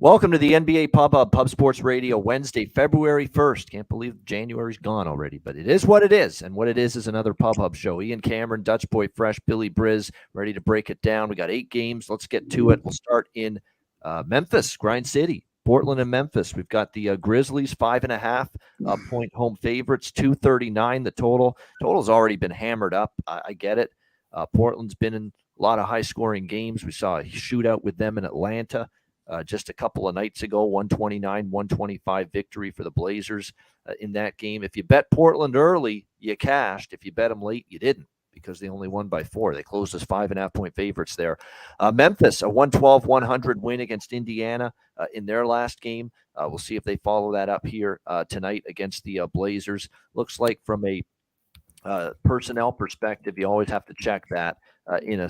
Welcome to the NBA Pub Hub, Pub Sports Radio, Wednesday, February 1st. Can't believe January's gone already, but it is what it is. And what it is another Pub Hub show. Ian Cameron, Dutch Boy Fresh, Billy Briz, ready to break it down. We got 8 games. Let's get to it. We'll start in Memphis, Grind City, Portland and Memphis. We've got the Grizzlies, 5.5 point home favorites, 239 the total. Total's already been hammered up. I get it. Portland's been in a lot of high-scoring games. We saw a shootout with them in Atlanta. Just a couple of nights ago, 129-125 victory for the Blazers in that game. If you bet Portland early, you cashed. If you bet them late, you didn't because they only won by 4. They closed as 5.5 point favorites there. Memphis, a 112-100 win against Indiana in their last game. We'll see if they follow that up here tonight against the Blazers. Looks like from a personnel perspective, you always have to check that in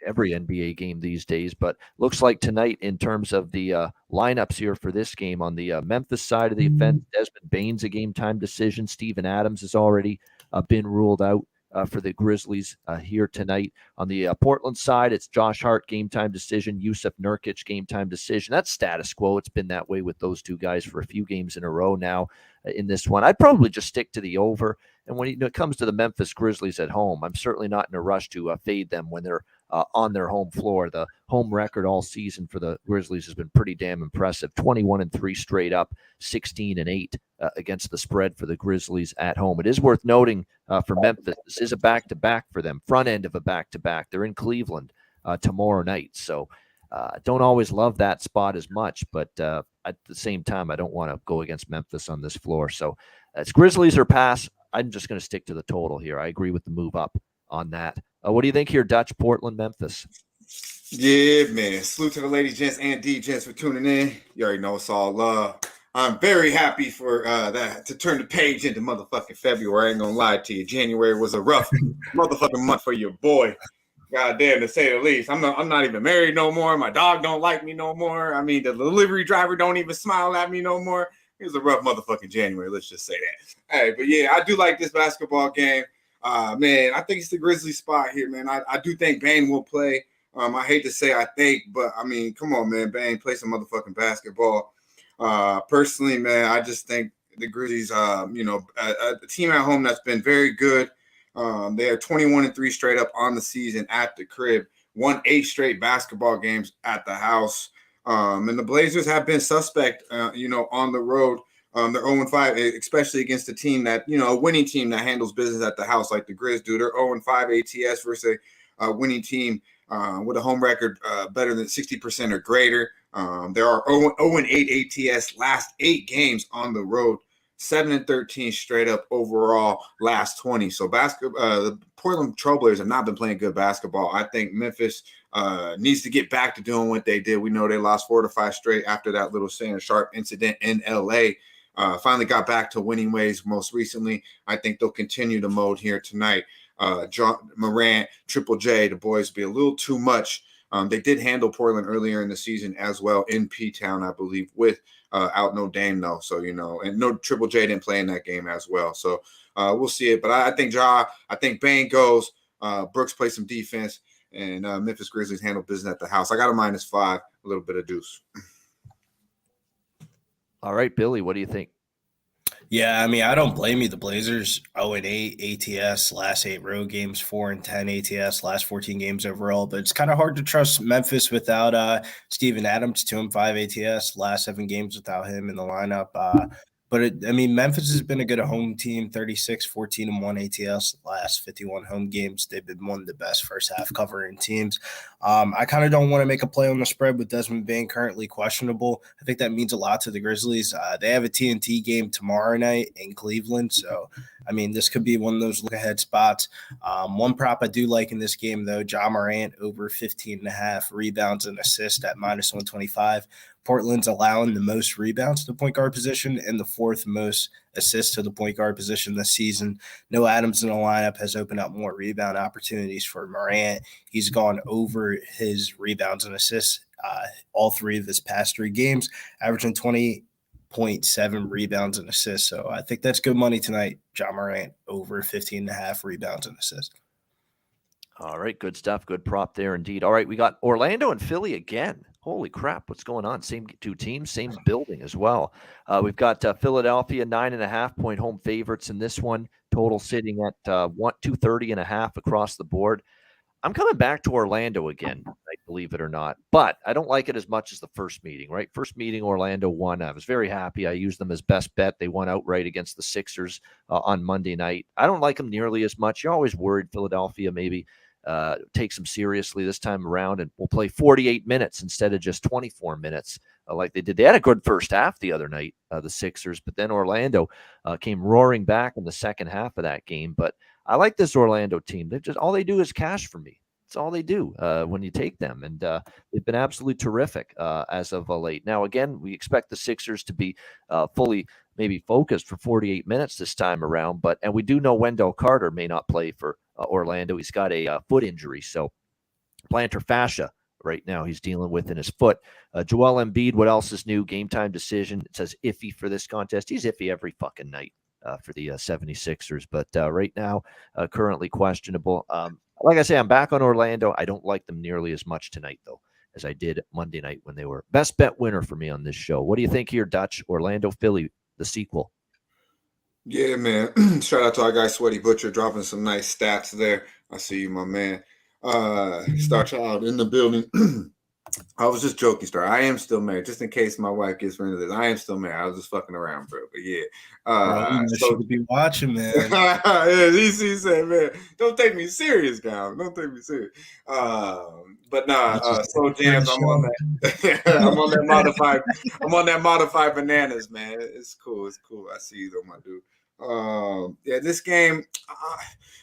every NBA game these days. But looks like tonight, in terms of the lineups here for this game, on the Memphis side of the offense, Desmond Bane's a game time decision. Steven Adams has already been ruled out for the Grizzlies here tonight. On the Portland side, it's Josh Hart, game time decision. Yusuf Nurkic, game time decision. That's status quo. It's been that way with those two guys for a few games in a row now in this one. I'd probably just stick to the over. And when it comes to the Memphis Grizzlies at home, I'm certainly not in a rush to fade them when they're on their home floor. The home record all season for the Grizzlies has been pretty damn impressive. 21-3 straight up, 16-8 against the spread for the Grizzlies at home. It is worth noting for Memphis, this is a back-to-back for them, front end of a back-to-back. They're in Cleveland tomorrow night. So don't always love that spot as much, but at the same time, I don't want to go against Memphis on this floor. So it's Grizzlies or pass. I'm just going to stick to the total here. I agree with the move up on that. What do you think here, Dutch, Portland, Memphis? Yeah, man. Salute to the ladies, gents, and D-gents for tuning in. You already know it's all love. I'm very happy for that to turn the page into motherfucking February. I ain't going to lie to you. January was a rough motherfucking month for your boy. God damn, to say the least. I'm not even married no more. My dog don't like me no more. I mean, the delivery driver don't even smile at me no more. It was a rough motherfucking January. Let's just say that. Hey, but yeah, I do like this basketball game. Man, I think it's the Grizzlies spot here, man. I do think Bane will play. I hate to say I think, but I mean, come on, man. Bane, play some motherfucking basketball. Personally, man, I just think the Grizzlies, a team at home that's been very good. They are 21-3 straight up on the season at the crib. Won 8 straight basketball games at the house. And the Blazers have been suspect, on the road. They're 0-5, especially against a team that, a winning team that handles business at the house like the Grizz do. They're 0-5 ATS versus a winning team with a home record better than 60% or greater. There are 0-8 ATS last 8 games on the road, 7-13 straight up overall last 20. So the Portland Trailblazers have not been playing good basketball. I think Memphis needs to get back to doing what they did. We know they lost 4 to 5 straight after that little Shannon Sharp incident in LA. Finally got back to winning ways most recently. I think they'll continue the mode here tonight. John Morant, Triple J, the boys be a little too much. They did handle Portland earlier in the season as well in P-Town, I believe, with out no Dame though. So, and no Triple J didn't play in that game as well. So we'll see it. But I think Bane goes, Brooks plays some defense, and Memphis Grizzlies handle business at the house. I got a -5, a little bit of deuce. All right, Billy, what do you think? Yeah, I mean, I don't blame you. The Blazers 0-8 ATS, last 8 road games, 4-10 ATS, last 14 games overall. But it's kind of hard to trust Memphis without Steven Adams, 2-5 ATS, last 7 games without him in the lineup. Memphis has been a good home team, 36-14-1 ATS, last 51 home games. They've been one of the best first half covering teams. I kind of don't want to make a play on the spread with Desmond Bane currently questionable. I think that means a lot to the Grizzlies. They have a TNT game tomorrow night in Cleveland. So, I mean, this could be one of those look-ahead spots. One prop I do like in this game, though, Ja Morant over 15.5 rebounds and assists at -125. Portland's allowing the most rebounds to the point guard position and the 4th most assists to the point guard position this season. No Adams in the lineup has opened up more rebound opportunities for Morant. He's gone over his rebounds and assists all 3 of his past 3 games, averaging 20.7 rebounds and assists. So I think that's good money tonight. Ja Morant over 15.5 rebounds and assists. All right, good stuff. Good prop there indeed. All right, we got Orlando and Philly again. Holy crap, what's going on? Same two teams, same building as well. We've got Philadelphia, 9.5-point home favorites in this one. Total sitting at 230.5 across the board. I'm coming back to Orlando again, believe it or not, but I don't like it as much as the first meeting, right? First meeting, Orlando won. I was very happy. I used them as best bet. They won outright against the Sixers on Monday night. I don't like them nearly as much. You're always worried Philadelphia maybe takes them seriously this time around and will play 48 minutes instead of just 24 minutes like they did. They had a good first half the other night, the Sixers, but then Orlando came roaring back in the second half of that game. But I like this Orlando team. They just all they do is cash for me. That's all they do when you take them, and they've been absolutely terrific as of late. Now, again, we expect the Sixers to be fully maybe focused for 48 minutes this time around, and we do know Wendell Carter may not play for Orlando. He's got a foot injury, so plantar fascia right now he's dealing with in his foot. Joel Embiid, what else is new? Game time decision. It says iffy for this contest. He's iffy every fucking night. For the 76ers, but right now, currently questionable. Like I say, I'm back on Orlando. I don't like them nearly as much tonight, though, as I did Monday night when they were best bet winner for me on this show. What do you think here, Dutch? Orlando, Philly, the sequel. Yeah, man. Shout out to our guy Sweaty Butcher dropping some nice stats there. I see you, my man. Star Child in the building. I was just joking, Star. I am still married, just in case my wife gets rid of this. I am still married. I was just fucking around, bro. But yeah, so you could be watching, man. Yeah, he said, man, don't take me serious, guys. Don't take me serious. But nah, Slow Jams. I'm on that. I'm on that modified. I'm on that modified bananas, man. It's cool. It's cool. I see you, though, my dude. Yeah, this game,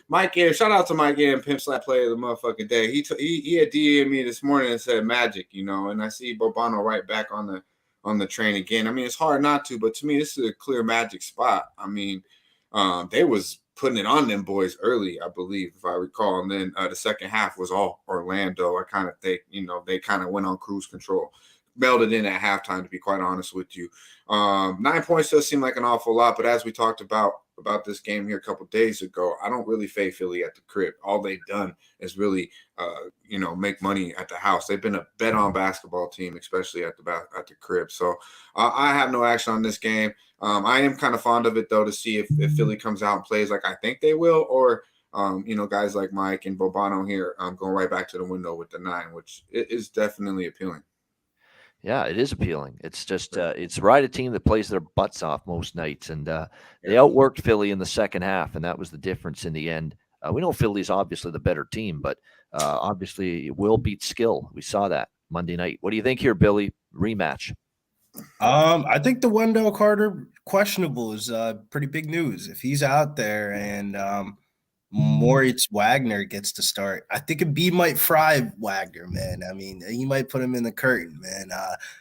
Mike Air, shout out to Mike Air and Pimp Slap Player of the motherfucking day. He had DM'd me this morning and said Magic, and I see Bobano right back on the train again. I mean, it's hard not to, but to me, this is a clear Magic spot. I mean, they was putting it on them boys early, I believe, if I recall, and then the second half was all Orlando. I kind of think, they kind of went on cruise control. Melded in at halftime, to be quite honest with you. 9 points does seem like an awful lot, but as we talked about this game here a couple days ago, I don't really fade Philly at the crib. All they've done is really, make money at the house. They've been a bet on basketball team, especially at the crib. So I have no action on this game. I am kind of fond of it though to see if Philly comes out and plays like I think they will, or guys like Mike and Bobano here going right back to the window with the 9, which is definitely appealing. Yeah, it is appealing. It's just it's right a team that plays their butts off most nights, and they outworked Philly in the second half, and that was the difference in the end. We know Philly's obviously the better team, but obviously will beat skill. We saw that Monday night. What do you think here, Billy? Rematch. I think the Wendell Carter questionable is pretty big news. If he's out there and Moritz Wagner gets to start, I think Embiid might fry Wagner, man. I mean, he might put him in the curtain, man.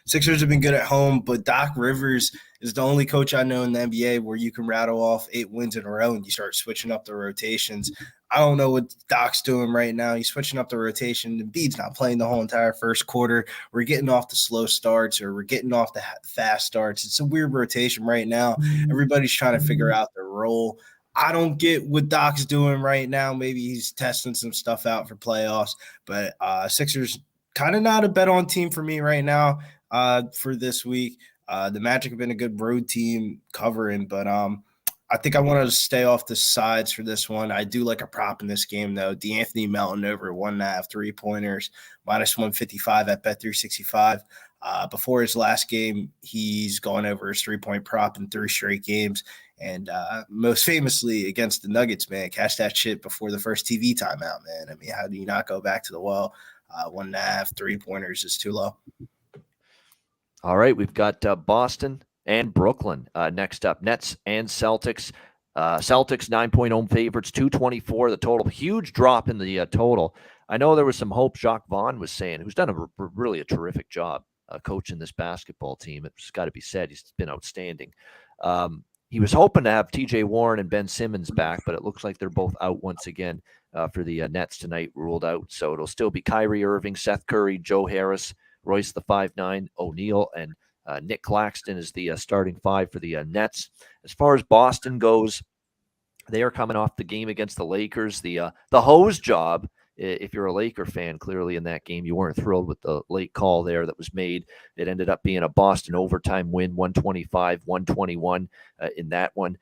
Sixers have been good at home, but Doc Rivers is the only coach I know in the NBA where you can rattle off 8 wins in a row and you start switching up the rotations. I don't know what Doc's doing right now. He's switching up the rotation. Embiid's not playing the whole entire first quarter. We're getting off the slow starts or we're getting off the fast starts. It's a weird rotation right now. Everybody's trying to figure out their role. I don't get what Doc's doing right now. Maybe he's testing some stuff out for playoffs, but Sixers kind of not a bet on team for me right now for this week. The Magic have been a good road team covering, but I think I want to stay off the sides for this one. I do like a prop in this game, though. D'Anthony Melton over 1.5 3-pointers, -155 at Bet365. Before his last game, he's gone over his 3-point prop in 3 straight games. And most famously against the Nuggets, man, catch that shit before the first TV timeout, man. I mean, how do you not go back to the well? 1.5 3-pointers is too low. All right, we've got Boston and Brooklyn next up. Nets and Celtics. Celtics 9-point home favorites, 224 the total. Huge drop in the total. I know there was some hope Jacques Vaughn was saying, who's done really a terrific job coaching this basketball team. It's got to be said. He's been outstanding. He was hoping to have TJ Warren and Ben Simmons back, but it looks like they're both out once again for the Nets tonight, ruled out. So it'll still be Kyrie Irving, Seth Curry, Joe Harris, Royce the 5'9", O'Neal, and Nick Claxton is the starting 5 for the Nets. As far as Boston goes, they are coming off the game against the Lakers. The hose job if you're a Laker fan, clearly in that game, you weren't thrilled with the late call there that was made. It ended up being a Boston overtime win, 125-121 in that one.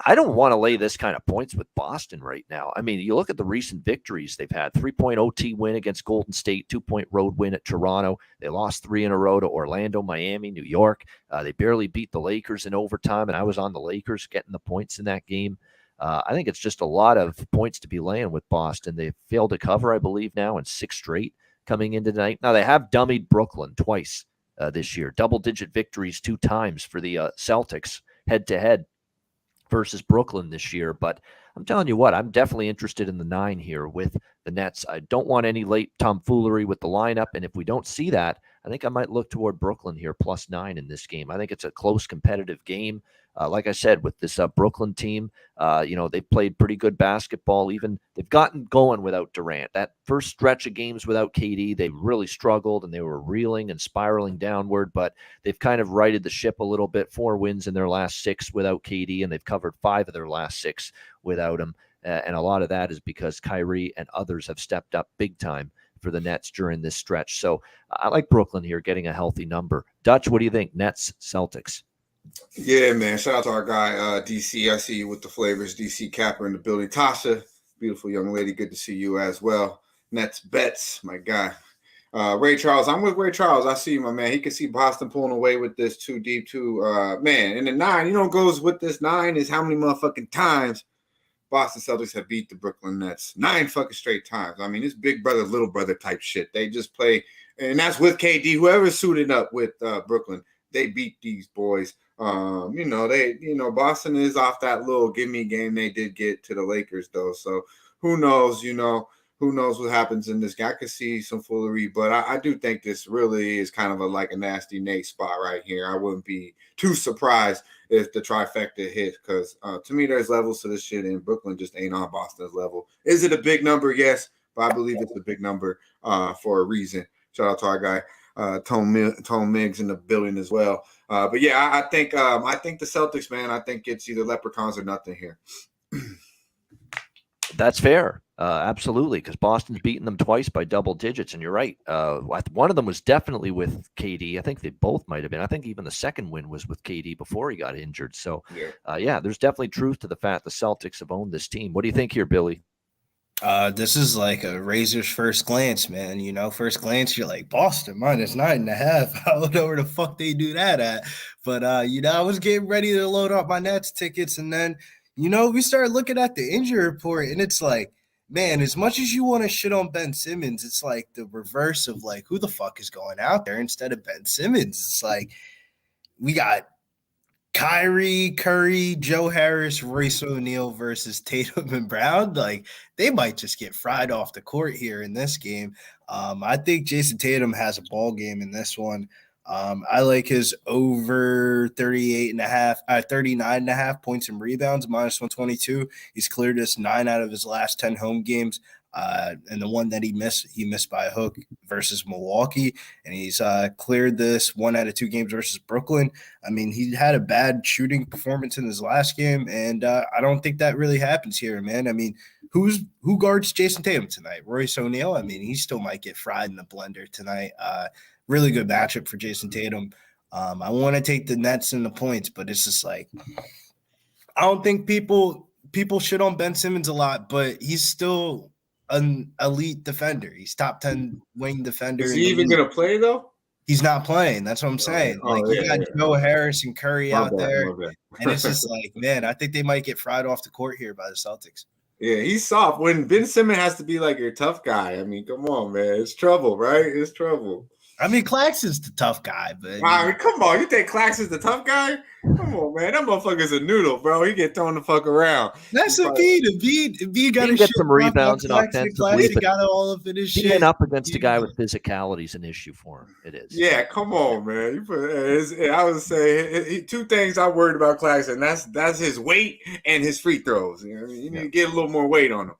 I don't want to lay this kind of points with Boston right now. I mean, you look at the recent victories they've had: 3-point OT win against Golden State, 2-point road win at Toronto. They lost 3 in a row to Orlando, Miami, New York. They barely beat the Lakers in overtime, and I was on the Lakers getting the points in that game. I think it's just a lot of points to be laying with Boston. They've failed to cover, I believe, now in 6 straight coming into tonight. Now, they have dummied Brooklyn twice this year. Double-digit victories 2 times for the Celtics head-to-head versus Brooklyn this year. But I'm telling you what, I'm definitely interested in the 9 here with the Nets. I don't want any late tomfoolery with the lineup. And if we don't see that, I think I might look toward Brooklyn here, +9 in this game. I think it's a close, competitive game. Like I said, with this Brooklyn team, they've played pretty good basketball. Even they've gotten going without Durant. That first stretch of games without KD, they really struggled and they were reeling and spiraling downward. But they've kind of righted the ship a little bit. 4 wins in their last 6 without KD, and they've covered 5 of their last 6 without him. And a lot of that is because Kyrie and others have stepped up big time for the Nets during this stretch. So I like Brooklyn here getting a healthy number. Dutch, what do you think? Nets, Celtics. Yeah, man. Shout out to our guy, DC. I see you with the flavors. DC Capper in the building. Tasha, beautiful young lady. Good to see you as well. Nets bets, my guy. Ray Charles. I'm with Ray Charles. I see you, my man. He can see Boston pulling away with this 2 deep, 2. Man, and the 9, goes with this 9 is how many motherfucking times Boston Celtics have beat the Brooklyn Nets. 9 fucking straight times. I mean, it's big brother, little brother type shit. They just play, and that's with KD. Whoever's suited up with Brooklyn, they beat these boys. Boston is off that little gimme game they did get to the Lakers, though. So who knows, who knows what happens in this guy. I could see some foolery, but I do think this really is kind of a nasty Nate spot right here. I wouldn't be too surprised if the trifecta hit, because to me, there's levels to this shit, and Brooklyn just ain't on Boston's level. Is it a big number? Yes, but I believe it's a big number for a reason. Shout out to our guy. Tone Miggs in the building as well. But yeah, I think the Celtics, man. I think it's either leprechauns or nothing here. That's fair. Absolutely, because Boston's beaten them twice by double digits, and you're right. One of them was definitely with KD. I think they both might have been. I think even the second win was with KD before he got injured. So, there's definitely truth to the fact the Celtics have owned this team. What do you think here, Billy? This is like a razor's first glance, man. First glance, you're like, Boston -9.5. I don't know where the fuck they do that at. But, I was getting ready to load up my Nets tickets. And then, we started looking at the injury report, and it's like, man, as much as you want to shit on Ben Simmons, it's like the reverse of like, who the fuck is going out there instead of Ben Simmons? It's like, we got Kyrie, Curry, Joe Harris, Royce O'Neal versus Tatum and Brown. Like, they might just get fried off the court here in this game. I think Jason Tatum has a ball game in this one. I like his over 39.5 points and rebounds, -122. He's cleared us 9 out of his last 10 home games. And the one that he missed by a hook versus Milwaukee. And he's cleared this 1 out of 2 games versus Brooklyn. I mean, he had a bad shooting performance in his last game, and I don't think that really happens here, man. I mean, who guards Jason Tatum tonight? Royce O'Neal? I mean, he still might get fried in the blender tonight. Really good matchup for Jason Tatum. I want to take the Nets and the points, but it's just like, I don't think people shit on Ben Simmons a lot, but he's still an elite defender. He's top 10 wing defender. Is he even going to play, though? He's not playing. That's what I'm saying. You got Joe Harris and Curry out there. And it's just like, man, I think they might get fried off the court here by the Celtics. Yeah, he's soft. When Ben Simmons has to be like your tough guy, I mean, come on, man. It's trouble, right? It's trouble. I mean, Claxton's the tough guy, but I mean, come on, you think Claxton's the tough guy? Come on, man, that motherfucker's a noodle, bro. He get thrown the fuck around. That's Embiid got to get some rebounds and offensively. Got all up in his shit. Being up against a guy with physicality is an issue for him. It is. Yeah, come on, man. I would say 2 things I'm worried about Claxton. That's his weight and his free throws. You know what I mean? You need to get a little more weight on him.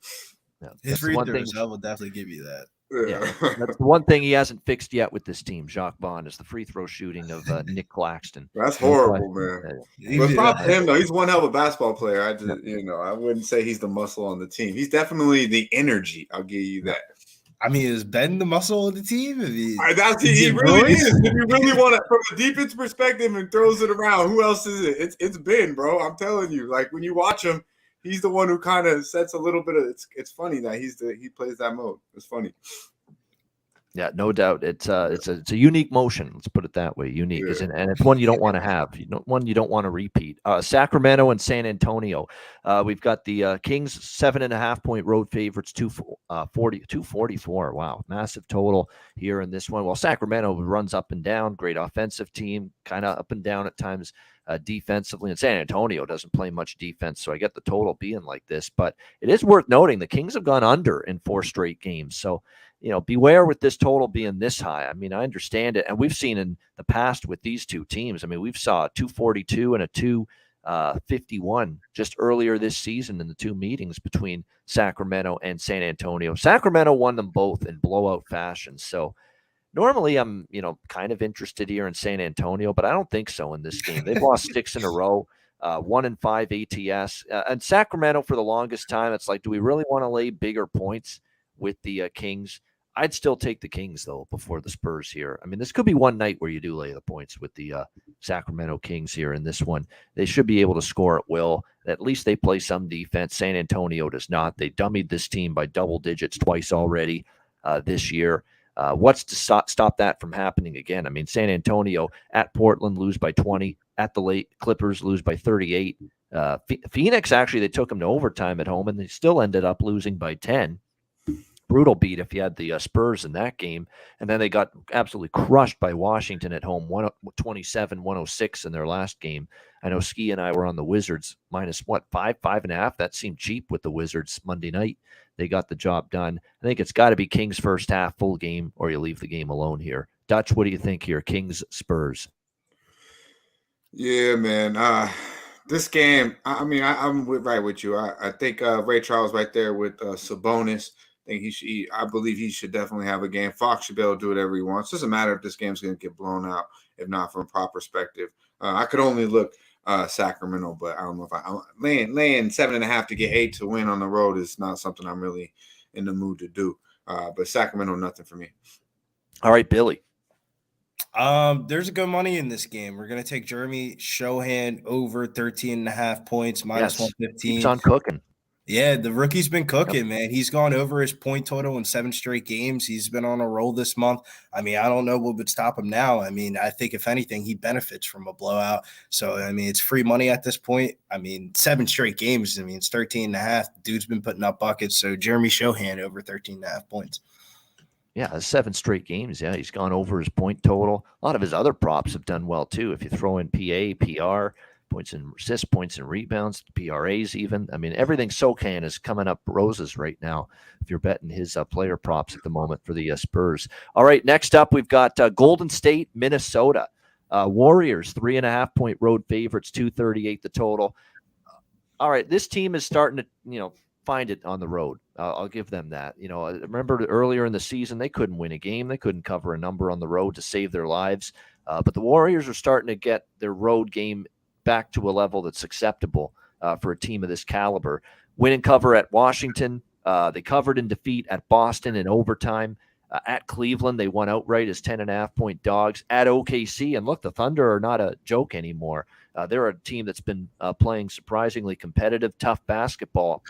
Yeah, his free throws, I will definitely give you that. Yeah, that's the one thing he hasn't fixed yet with this team. Jacques Bond is the free throw shooting of Nick Claxton. That's horrible, man. But props to him though. He's one hell of a basketball player. I wouldn't say he's the muscle on the team. He's definitely the energy. I'll give you that. I mean, is Ben the muscle of the team? I mean, He really is. If you really want to, from a defense perspective, and throws it around, who else is it? It's Ben, bro. I'm telling you. Like when you watch him, he's the one who kind of sets a little bit of. It's funny that he plays that mode. It's funny. Yeah, no doubt. It's a unique motion. Let's put it that way. Unique, Yeah. and it's one you don't want to have. One you don't want to repeat. Sacramento and San Antonio. We've got the Kings 7.5-point road favorites. 244. Wow, massive total here in this one. Well, Sacramento runs up and down. Great offensive team, kind of up and down at times defensively. And San Antonio doesn't play much defense, so I get the total being like this. But it is worth noting the Kings have gone under in 4 straight games. So beware with this total being this high. I mean, I understand it. And we've seen in the past with these two teams, I mean, we've saw a 242 and a 251 just earlier this season in the 2 meetings between Sacramento and San Antonio. Sacramento won them both in blowout fashion. So normally I'm, kind of interested here in San Antonio, but I don't think so in this game. They've lost 6 in a row. 1-5 ATS. And Sacramento for the longest time, it's like, do we really want to lay bigger points with the Kings? I'd still take the Kings, though, before the Spurs here. I mean, this could be one night where you do lay the points with the Sacramento Kings here in this one. They should be able to score at will. At least they play some defense. San Antonio does not. They dummied this team by double digits twice already this year. What's to stop that from happening again? I mean, San Antonio at Portland lose by 20. At the late Clippers lose by 38. Phoenix, actually, they took them to overtime at home, and they still ended up losing by 10. Brutal beat if you had the Spurs in that game. And then they got absolutely crushed by Washington at home, 127-106 in their last game. I know Ski and I were on the Wizards, minus 5.5. That seemed cheap with the Wizards Monday night. They got the job done. I think it's got to be Kings first half, full game, or you leave the game alone here. Dutch, what do you think here? Kings, Spurs. Yeah, man. This game, I'm right with you. I think Ray Charles right there with Sabonis. I believe he should definitely have a game. Fox should be able to do whatever he wants. It doesn't matter if this game's going to get blown out, if not from a prop perspective. I could only look Sacramento, but I don't know if I'm laying 7.5 to get 8 to win on the road is not something I'm really in the mood to do. But Sacramento, nothing for me. All right, Billy. There's a good money in this game. We're going to take Jeremy Shohan over 13.5 points, minus 115. Keeps on cooking. Yeah, the rookie's been cooking, man. He's gone over his point total in 7 straight games. He's been on a roll this month. I mean, I don't know what would stop him now. I mean, I think if anything, he benefits from a blowout. So, I mean, it's free money at this point. I mean, 7 straight games. I mean, it's 13.5. Dude's been putting up buckets. So, Jeremy Shohan over 13.5 points. Yeah, 7 straight games. Yeah, he's gone over his point total. A lot of his other props have done well, too. If you throw in PA, PR, points and assists, points and rebounds, PRAs even. I mean, everything SoCan is coming up roses right now if you're betting his player props at the moment for the Spurs. All right, next up, we've got Golden State, Minnesota. Warriors, 3.5-point road favorites, 238 the total. All right, this team is starting to, find it on the road. I'll give them that. I remember earlier in the season, they couldn't win a game. They couldn't cover a number on the road to save their lives. But the Warriors are starting to get their road game back to a level that's acceptable for a team of this caliber. Win and cover at Washington. They covered in defeat at Boston in overtime. At Cleveland, they won outright as 10.5-point dogs. At OKC, and look, the Thunder are not a joke anymore. They're a team that's been playing surprisingly competitive, tough basketball.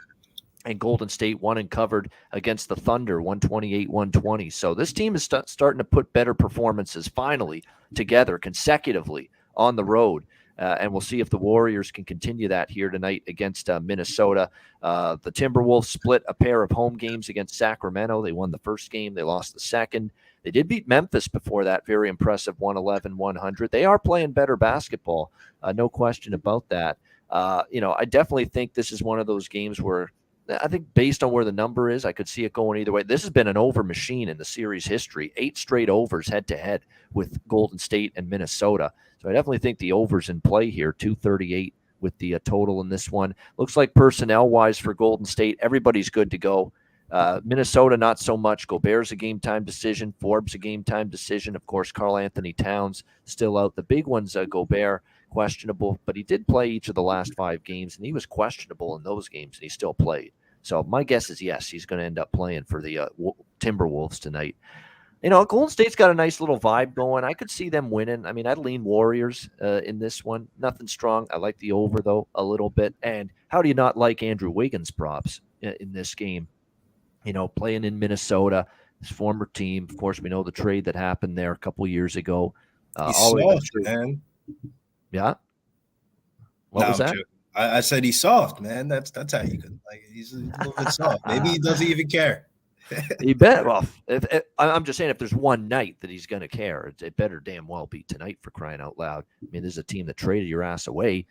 And Golden State won and covered against the Thunder, 128-120. So this team is starting to put better performances finally together consecutively on the road. And we'll see if the Warriors can continue that here tonight against Minnesota. The Timberwolves split a pair of home games against Sacramento. They won the first game. They lost the second. They did beat Memphis before that. Very impressive, 111-100. They are playing better basketball. No question about that. I definitely think this is one of those games where I think based on where the number is, I could see it going either way. This has been an over machine in the series history. 8 straight overs head-to-head with Golden State and Minnesota. So I definitely think the over's in play here, 238 with the total in this one. Looks like personnel-wise for Golden State, everybody's good to go. Minnesota, not so much. Gobert's a game-time decision. Forbes a game-time decision. Of course, Karl Anthony Towns still out. The big one's Gobert, questionable, but he did play each of the last 5 games, and he was questionable in those games, and he still played. So my guess is yes, he's going to end up playing for the Timberwolves tonight. Golden State's got a nice little vibe going. I could see them winning. I mean, I'd lean Warriors in this one. Nothing strong. I like the over, though, a little bit. And how do you not like Andrew Wiggins props in this game? Playing in Minnesota, his former team. Of course, we know the trade that happened there a couple years ago. He's soft, man. Yeah? What was that? Joking. I said he's soft, man. That's how you could like. He's a little bit soft. Maybe he doesn't even care. You bet. Well, I'm just saying, if there's one night that he's going to care, it better damn well be tonight, for crying out loud. I mean, this is a team that traded your ass away.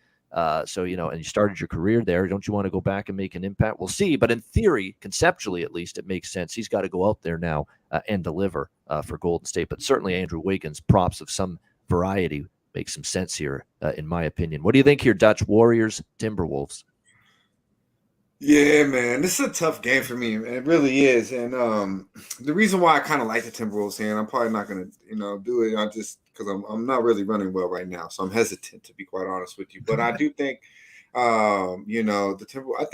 So, and you started your career there. Don't you want to go back and make an impact? We'll see. But in theory, conceptually at least, it makes sense. He's got to go out there now and deliver for Golden State. But certainly Andrew Wiggins, props of some variety, makes some sense here, in my opinion. What do you think here, Dutch? Warriors, Timberwolves? Yeah, man, this is a tough game for me. It really is, and the reason why I kind of like the Timberwolves here, and I'm probably not going to, do it. I just because I'm not really running well right now, so I'm hesitant to be quite honest with you. But I do think, the Timberwolves. I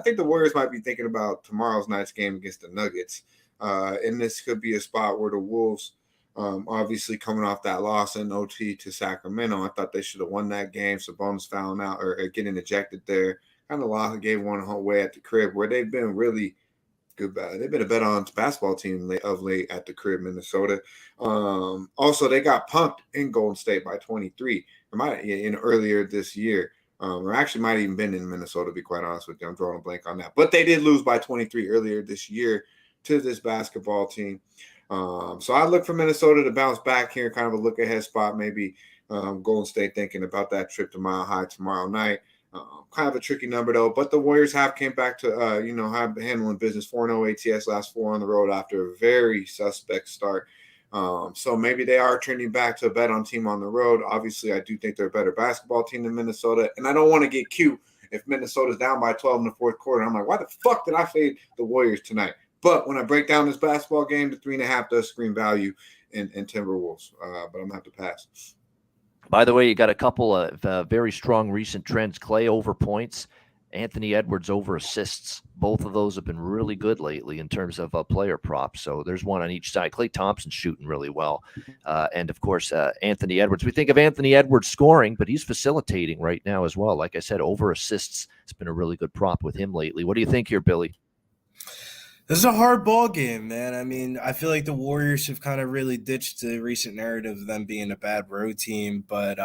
think the Warriors might be thinking about tomorrow's night's game against the Nuggets, and this could be a spot where the Wolves, obviously coming off that loss in OT to Sacramento, I thought they should have won that game. Sabonis fouling out or getting ejected there. Kind of lost and gave one away at the crib, where they've been really good. They've been a better on basketball team of late at the crib, Minnesota. Also, they got punked in Golden State by 23. Earlier this year, or actually might have even been in Minnesota. To be quite honest with you, I'm drawing a blank on that. But they did lose by 23 earlier this year to this basketball team. So I look for Minnesota to bounce back here, kind of a look ahead spot. Maybe Golden State thinking about that trip to Mile High tomorrow night. Kind of a tricky number, though. But the Warriors have came back to, have handling business. 4-0 ATS, last 4 on the road after a very suspect start. So maybe they are turning back to a bet on team on the road. Obviously, I do think they're a better basketball team than Minnesota. And I don't want to get cute if Minnesota's down by 12 in the fourth quarter. I'm like, why the fuck did I fade the Warriors tonight? But when I break down this basketball game, the 3.5 does scream value in Timberwolves. But I'm going to have to pass. By the way, you got a couple of very strong recent trends. Clay over points, Anthony Edwards over assists. Both of those have been really good lately in terms of player props. So there's one on each side. Clay Thompson's shooting really well. And, of course, Anthony Edwards. We think of Anthony Edwards scoring, but he's facilitating right now as well. Like I said, over assists. It's been a really good prop with him lately. What do you think here, Billy? This is a hard ball game, man. I mean, I feel like the Warriors have kind of really ditched the recent narrative of them being a bad road team. But,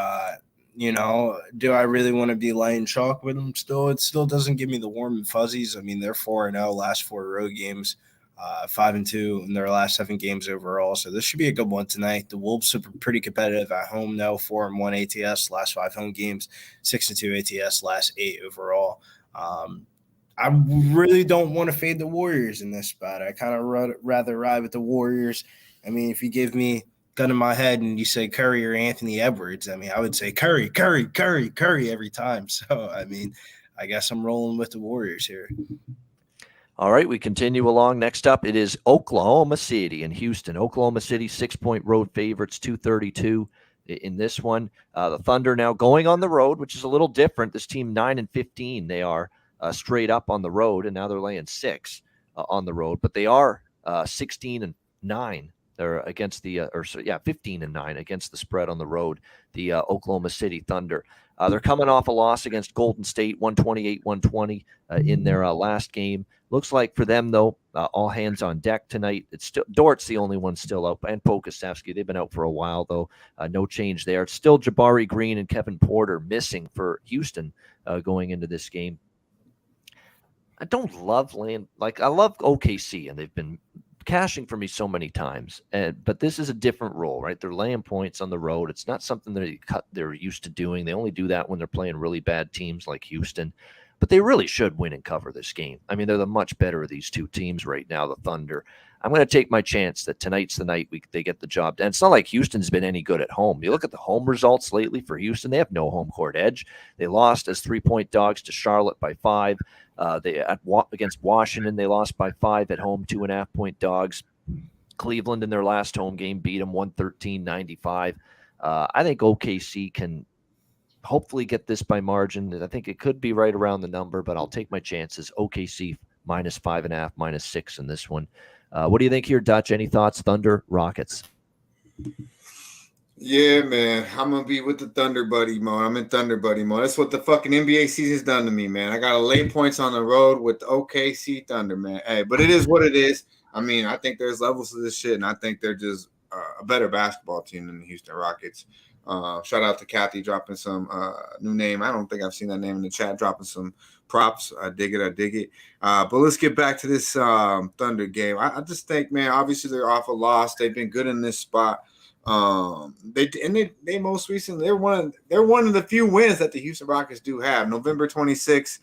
do I really want to be laying chalk with them still? It still doesn't give me the warm and fuzzies. I mean, they're 4-0 last 4 road games, 5-2 in their last 7 games overall. So this should be a good one tonight. The Wolves are pretty competitive at home, though. 4-1 ATS last 5 home games, 6-2 ATS last 8 overall. I really don't want to fade the Warriors in this spot. I kind of rather ride with the Warriors. I mean, if you give me gun in my head and you say Curry or Anthony Edwards, I mean, I would say Curry every time. So, I mean, I guess I'm rolling with the Warriors here. All right, we continue along. Next up, it is Oklahoma City and Houston. Oklahoma City, 6-point road favorites, 232 in this one. The Thunder now going on the road, which is a little different. This team 9-15, they are. Straight up on the road, and now they're laying 6 on the road. But they are 16-9. They're against the 15-9 against the spread on the road. The Oklahoma City Thunder. They're coming off a loss against Golden State, 128-120 in their last game. Looks like for them though, all hands on deck tonight. It's still Dort's the only one still out, and Pokusevski. They've been out for a while though. No change there. It's still Jabari Green and Kevin Porter missing for Houston going into this game. I don't love I love OKC, and they've been cashing for me so many times. But this is a different role, right? They're laying points on the road. It's not something they're used to doing. They only do that when they're playing really bad teams like Houston. But they really should win and cover this game. I mean, they're the much better of these two teams right now, the Thunder. I'm going to take my chance that tonight's the night they get the job done. It's not like Houston's been any good at home. You look at the home results lately for Houston, they have no home court edge. They lost as 3-point dogs to Charlotte by 5. Against Washington, they lost by 5 at home, 2.5-point dogs. Cleveland in their last home game beat them 113-95. I think OKC can hopefully get this by margin. I think it could be right around the number, but I'll take my chances. OKC -5.5, -6 in this one. What do you think here, Dutch? Any thoughts? Thunder, Rockets? Yeah, man. I'm going to be with the Thunder Buddy mode. I'm in Thunder Buddy mode. That's what the fucking NBA season's done to me, man. I got to lay points on the road with the OKC Thunder, man. Hey, but it is what it is. I mean, I think there's levels to this shit, and I think they're just a better basketball team than the Houston Rockets. Shout out to Kathy dropping some new name. I don't think I've seen that name in the chat, dropping some props. I dig it. But let's get back to this Thunder game. I just think, man, obviously they're off a loss. They've been good in this spot. They most recently they're one of the few wins that the Houston Rockets do have. November 26th,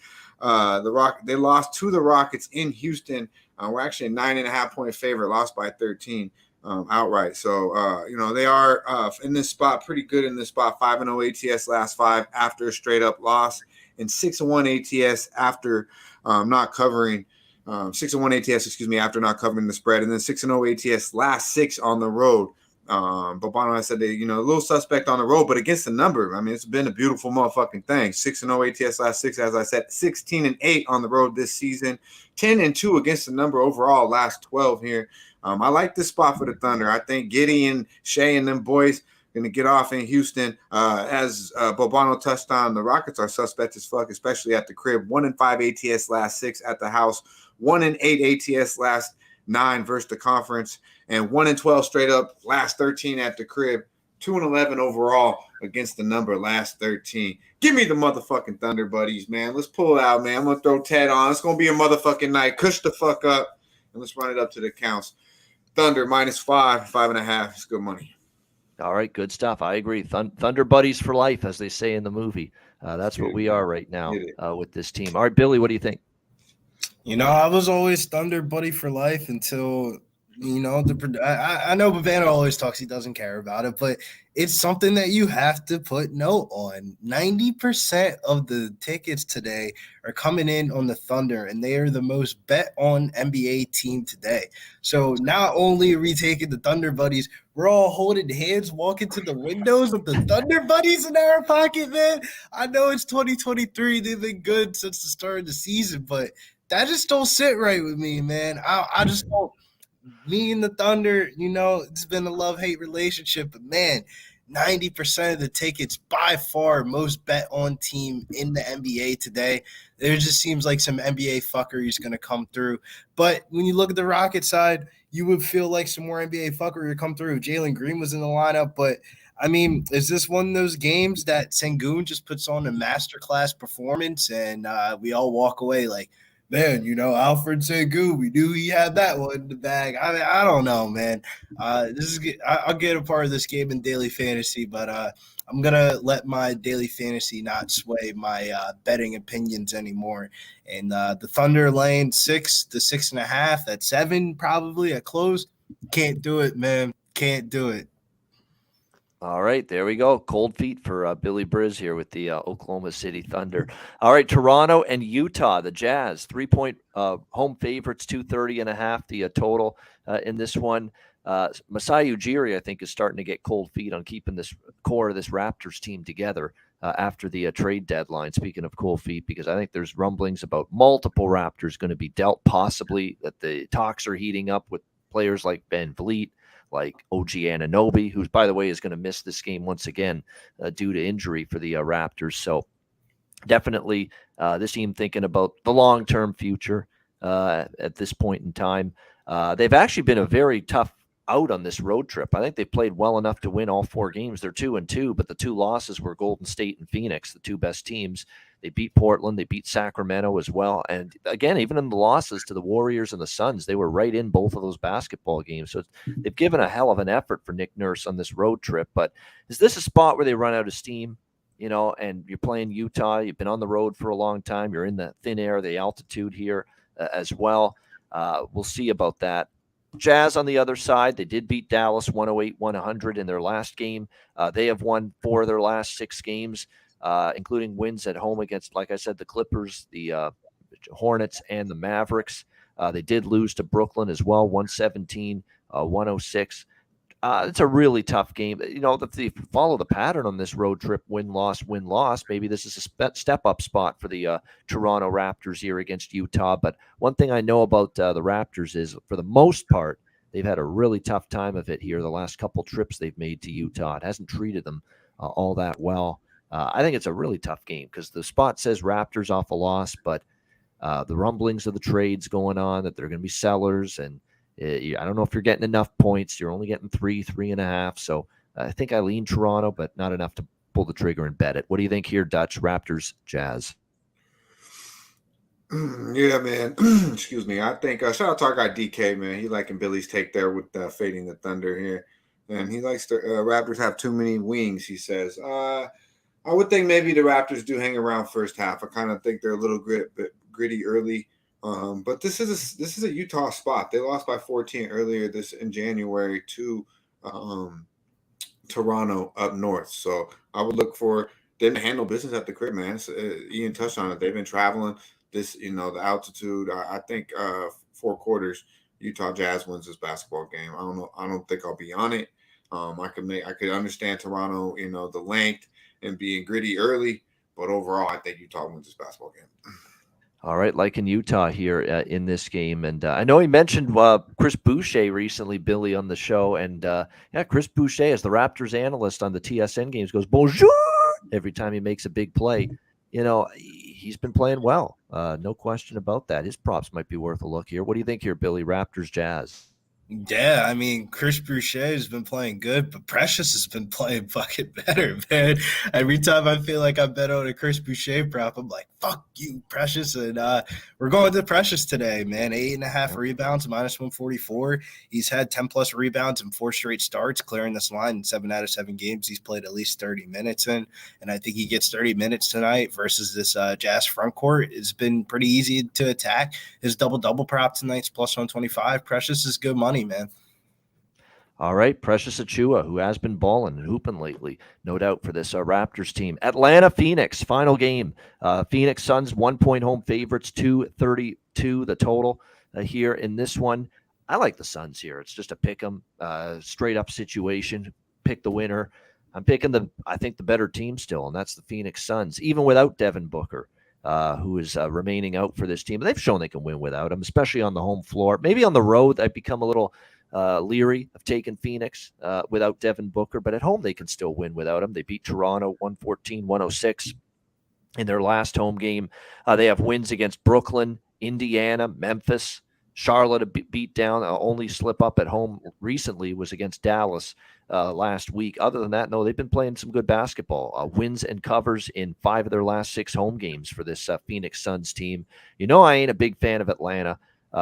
they lost to the Rockets in Houston. We're actually a 9.5 point favorite, lost by 13 outright. So they are in this spot, pretty good in this spot. 5-0 ATS last 5 after a straight up loss, and 6-1 ATS after not covering. 6-1 ATS, after not covering the spread, and then 6-0 ATS last 6 on the road. Bobano, I said they, a little suspect on the road, but against the number, I mean, it's been a beautiful motherfucking thing. 6-0 ATS last 6, as I said, 16-8 on the road this season, 10-2 against the number overall last 12 here. I like this spot for the Thunder. I think Gideon, Shea, and them boys going to get off in Houston. As Bobano touched on, the Rockets are suspect as fuck, especially at the crib. 1-5 ATS last 6 at the house, 1-8 ATS last 9 versus the conference, and 1-12 straight up last 13 at the crib, 2-11 overall against the number last 13. Give me the motherfucking Thunder Buddies, man. Let's pull it out, man. I'm gonna throw Ted on. It's gonna be a motherfucking night. Cush the fuck up, and let's run it up to the counts. Thunder -5, 5.5. It's good money. All right, good stuff. I agree. Thunder Buddies for life, as they say in the movie. That's what we are right now with this team. All right, Billy, what do you think? I was always Thunder Buddy for life until, I know Bavana always talks, he doesn't care about it, but it's something that you have to put note on. 90% of the tickets today are coming in on the Thunder, and they are the most bet on NBA team today. So not only are we taking the Thunder Buddies, we're all holding hands, walking to the windows with the Thunder Buddies in our pocket, man. I know it's 2023. They've been good since the start of the season, but that just don't sit right with me, man. I just don't. Me and the Thunder, it's been a love-hate relationship, but man, 90% of the tickets, by far, most bet on team in the NBA today. There just seems like some NBA fuckery is going to come through. But when you look at the Rocket side, you would feel like some more NBA fuckery would come through. Jalen Green was in the lineup, but I mean, is this one of those games that Sengun just puts on a masterclass performance and we all walk away like, man, Alfred Sengun, we knew he had that one in the bag. I mean, I don't know, man. I'll get a part of this game in daily fantasy, but I'm gonna let my daily fantasy not sway my betting opinions anymore. And the Thunder laying 6 to 6.5 at 7, probably at close. Can't do it, man. Can't do it. All right, there we go. Cold feet for Billy Briz here with the Oklahoma City Thunder. All right, Toronto and Utah, the Jazz, 3-point home favorites, 230.5 the total in this one. Masai Ujiri, I think, is starting to get cold feet on keeping this core of this Raptors team together after the trade deadline. Speaking of cold feet, because I think there's rumblings about multiple Raptors going to be dealt, possibly that the talks are heating up with players like Ben Vliet, like OG Anunoby, who, by the way, is going to miss this game once again due to injury for the Raptors. So definitely this team thinking about the long-term future at this point in time. They've actually been a very tough out on this road trip. I think they played well enough to win all 4 games. They're 2-2, but the 2 losses were Golden State and Phoenix, the 2 best teams. They beat Portland. They beat Sacramento as well. And again, even in the losses to the Warriors and the Suns, they were right in both of those basketball games. So they've given a hell of an effort for Nick Nurse on this road trip. But is this a spot where they run out of steam? And you're playing Utah. You've been on the road for a long time. You're in the thin air, the altitude here as well. We'll see about that. Jazz on the other side, they did beat Dallas 108-100 in their last game. They have won 4 of their last 6 games. Including wins at home against, like I said, the Clippers, the Hornets, and the Mavericks. They did lose to Brooklyn as well, 117-106. It's a really tough game. If you follow the pattern on this road trip, win, loss, maybe this is a step-up spot for the Toronto Raptors here against Utah. But one thing I know about the Raptors is, for the most part, they've had a really tough time of it here the last couple trips they've made to Utah. It hasn't treated them all that well. I think it's a really tough game because the spot says Raptors off a loss, but the rumblings of the trades going on, that they're going to be sellers, and I don't know if you're getting enough points. You're only getting 3.5. So I think I lean Toronto, but not enough to pull the trigger and bet it. What do you think here, Dutch? Raptors, Jazz? Yeah, man. Excuse me. I think shout out to our guy DK, man. He liking Billy's take there with fading the Thunder here, and he likes the Raptors have too many wings. He says. I would think maybe the Raptors do hang around first half. I kind of think they're a little gritty early. But this is a Utah spot. They lost by 14 earlier in January to Toronto up north. So I would look for them to handle business at the crib, man. Ian touched on it. They've been traveling the altitude. I think 4 quarters, Utah Jazz wins this basketball game. I don't think I'll be on it. I could understand Toronto, the length and being gritty early, but overall, I think Utah wins this basketball game. All right, like in Utah here in this game. And I know he mentioned Chris Boucher recently, Billy, on the show. And Chris Boucher, as the Raptors analyst on the TSN games, goes, bonjour, every time he makes a big play. He's been playing well. No question about that. His props might be worth a look here. What do you think here, Billy? Raptors, Jazz? Yeah, I mean, Chris Boucher has been playing good, but Precious has been playing fucking better, man. Every time I feel like I bet on a Chris Boucher prop, I'm like, fuck you, Precious. And we're going to Precious today, man. 8.5 rebounds, minus 144. He's had 10-plus rebounds in 4 straight starts, clearing this line in 7 out of 7 games. He's played at least 30 minutes in, and I think he gets 30 minutes tonight versus this Jazz front court. It's been pretty easy to attack. His double-double prop tonight's plus 125. Precious is good money, man. All right, Precious Achiuwa, who has been balling and hooping lately, no doubt, for this Raptors team. Atlanta, Phoenix, final game. Phoenix Suns 1-point home favorites, 232 the total here in this one. I like the Suns here. It's just a pick 'em, straight up situation. Pick the winner. I'm picking I think the better team still, and that's the Phoenix Suns, even without Devin Booker, who is remaining out for this team. They've shown they can win without him, especially on the home floor. Maybe on the road, I've become a little leery of taking Phoenix without Devin Booker, but at home they can still win without him. They beat Toronto 114-106 in their last home game. They have wins against Brooklyn, Indiana, Memphis, Charlotte. A beat down. Only slip up at home recently was against Dallas last week. Other than that, no, they've been playing some good basketball. Wins and covers in 5 of their last 6 home games for this Phoenix Suns team. I ain't a big fan of Atlanta.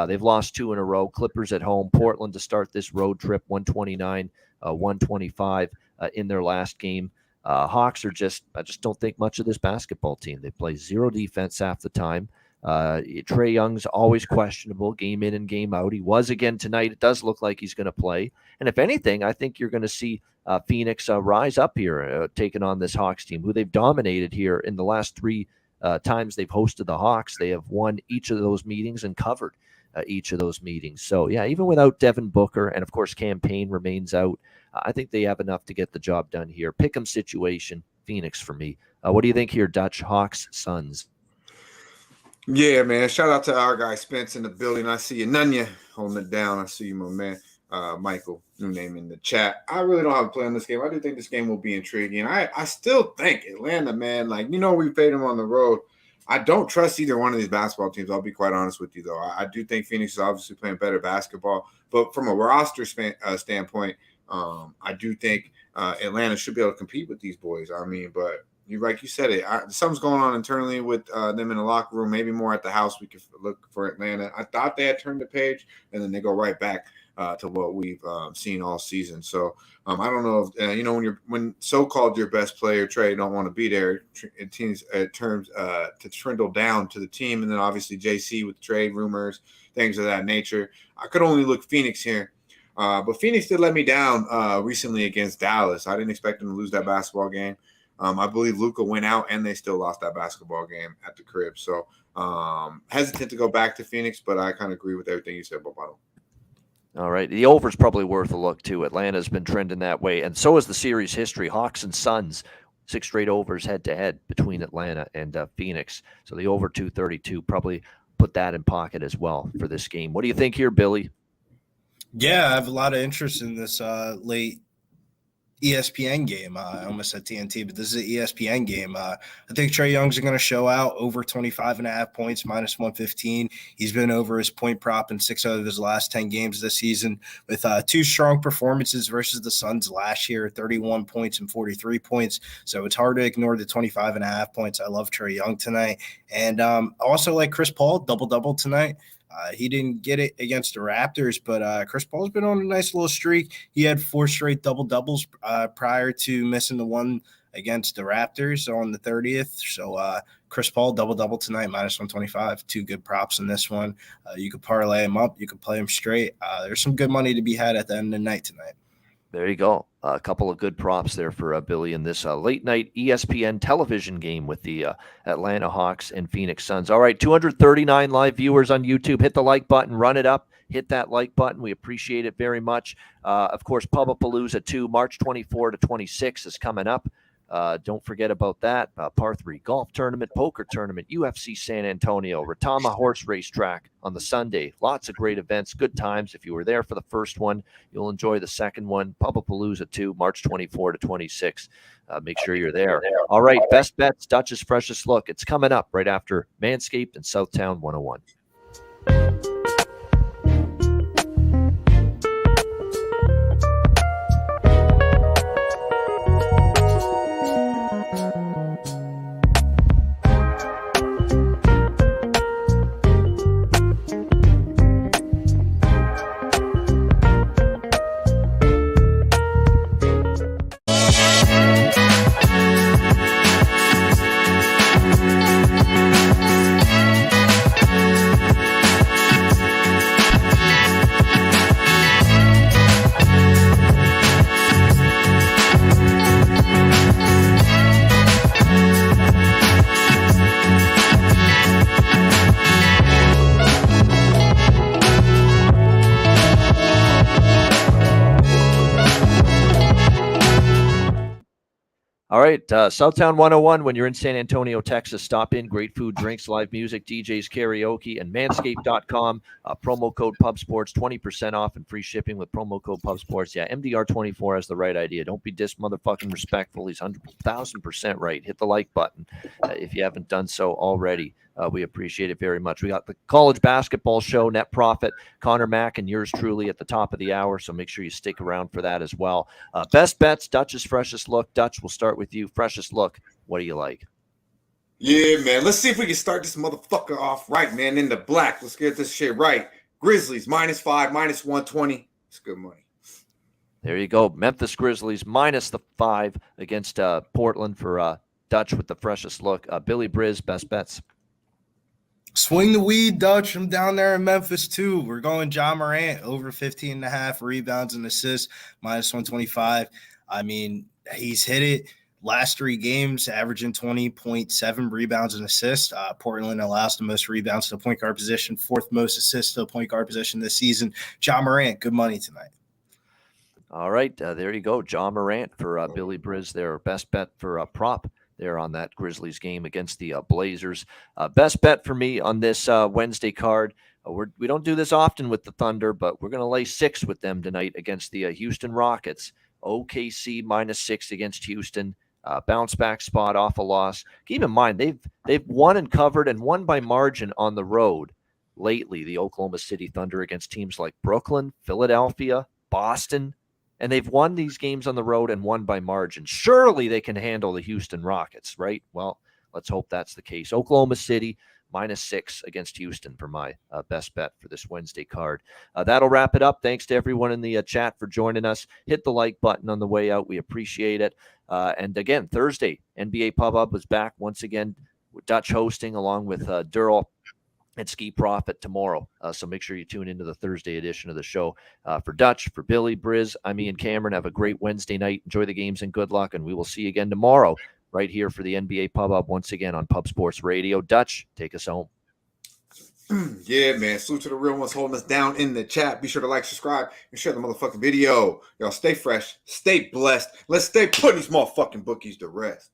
They've lost 2 in a row. Clippers at home, Portland to start this road trip, 129-125 in their last game. Hawks I just don't think much of this basketball team. They play 0 defense half the time. Trae Young's always questionable, game in and game out. He was again tonight. It does look like he's going to play. And if anything, I think you're going to see Phoenix rise up here, taking on this Hawks team, who they've dominated here in the last 3 times they've hosted the Hawks. They have won each of those meetings and covered each of those meetings. So, yeah, even without Devin Booker, and of course Campaign remains out, I think they have enough to get the job done here. Pick'em situation, Phoenix for me. What do you think here, Dutch? Hawks, Suns? Yeah, man. Shout out to our guy Spence in the building. I see you, Nunya, holding it down. I see you, my man. Michael, new name in the chat. I really don't have a play on this game. I do think this game will be intriguing. I still think Atlanta, man, we paid them on the road. I don't trust either one of these basketball teams. I'll be quite honest with you, though. I do think Phoenix is obviously playing better basketball. But from a roster standpoint, I do think Atlanta should be able to compete with these boys. I mean, but like you said, something's going on internally with them in the locker room, maybe more at the house. We could look for Atlanta. I thought they had turned the page, and then they go right back to what we've seen all season. So I don't know if when so-called your best player Trae don't want to be there, it turns to trindle down to the team, and then obviously JC with trade rumors, things of that nature. I could only look Phoenix here, but Phoenix did let me down recently against Dallas. I didn't expect them to lose that basketball game. I believe Luka went out, and they still lost that basketball game at the crib. So hesitant to go back to Phoenix, but I kind of agree with everything you said, Bobano. All right. The over's probably worth a look, too. Atlanta's been trending that way, and so is the series history. Hawks and Suns, 6 straight overs head-to-head between Atlanta and Phoenix. So the over 232, probably put that in pocket as well for this game. What do you think here, Billy? Yeah, I have a lot of interest in this late ESPN game. I almost said TNT, but this is an ESPN game. I think Trae Young's going to show out over 25.5 points, minus 115. He's been over his point prop in 6 out of his last 10 games this season with 2 strong performances versus the Suns last year, 31 points and 43 points. So it's hard to ignore the 25.5 points. I love Trae Young tonight. And also like Chris Paul, double-double tonight. He didn't get it against the Raptors, but Chris Paul's been on a nice little streak. He had 4 straight double-doubles prior to missing the one against the Raptors on the 30th. So Chris Paul, double-double tonight, minus 125. 2 good props in this one. You could parlay him up. You could play him straight. There's some good money to be had at the end of the night tonight. There you go. A couple of good props there for Billy in this late night ESPN television game with the Atlanta Hawks and Phoenix Suns. All right, 239 live viewers on YouTube. Hit the like button, run it up. Hit that like button. We appreciate it very much. Of course, Pubapalooza 2, March 24 to 26 is coming up. Don't forget about that. Par 3 golf tournament, poker tournament, UFC San Antonio, Retama horse racetrack on the Sunday. Lots of great events, good times. If you were there for the first one, you'll enjoy the second one. Pubapalooza 2, March 24 to 26. Make sure you're there. All right, best bets, Dutch's freshest look. It's coming up right after Manscaped and Southtown 101. All right, Southtown 101, when you're in San Antonio, Texas, stop in. Great food, drinks, live music, DJs, karaoke, and manscaped.com. Promo code PubSports, 20% off and free shipping with promo code PubSports. Yeah, MDR24 has the right idea. Don't be motherfucking respectful. He's 100,000% right. Hit the like button if you haven't done so already. We appreciate it very much. We got the college basketball show, Net Profit, Connor Mack, and yours truly at the top of the hour, so make sure you stick around for that as well. Best bets, Dutch's freshest look. Dutch, we'll start with you. Freshest look, what do you like? Yeah, man. Let's see if we can start this motherfucker off right, man. In the black. Let's get this shit right. Grizzlies, -5, minus 120. It's good money. There you go. Memphis Grizzlies, minus the 5 against Portland for Dutch with the freshest look. Billy Briz, best bets. Swing the weed, Dutch. I'm down there in Memphis, too. We're going Ja Morant, over 15.5 rebounds and assists, minus 125. I mean, he's hit it last 3 games, averaging 20.7 rebounds and assists. Portland allows the most rebounds to the point guard position, 4th most assists to the point guard position this season. Ja Morant, good money tonight. All right, there you go. Ja Morant for Billy Briz, their best bet for prop there on that Grizzlies game against the Blazers. Best bet for me on this Wednesday card. We don't do this often with the Thunder, but we're going to lay 6 with them tonight against the Houston Rockets. OKC -6 against Houston. Bounce back spot off a loss. Keep in mind, they've won and covered and won by margin on the road lately, the Oklahoma City Thunder, against teams like Brooklyn, Philadelphia, Boston. And they've won these games on the road and won by margin. Surely they can handle the Houston Rockets, right? Well, let's hope that's the case. Oklahoma City, -6 against Houston for my best bet for this Wednesday card. That'll wrap it up. Thanks to everyone in the chat for joining us. Hit the like button on the way out. We appreciate it. And again, Thursday, NBA Pub Up was back once again, with Dutch hosting along with Durrell and Ski Profit tomorrow. So make sure you tune into the Thursday edition of the show. For Dutch, for Billy, Briz, I'm Ian Cameron. Have a great Wednesday night. Enjoy the games and good luck. And we will see you again tomorrow right here for the NBA Pub Up once again on Pub Sports Radio. Dutch, take us home. Yeah, man. Salute to the real ones holding us down in the chat. Be sure to like, subscribe, and share the motherfucking video. Y'all stay fresh, stay blessed. Let's stay putting these motherfucking bookies to rest.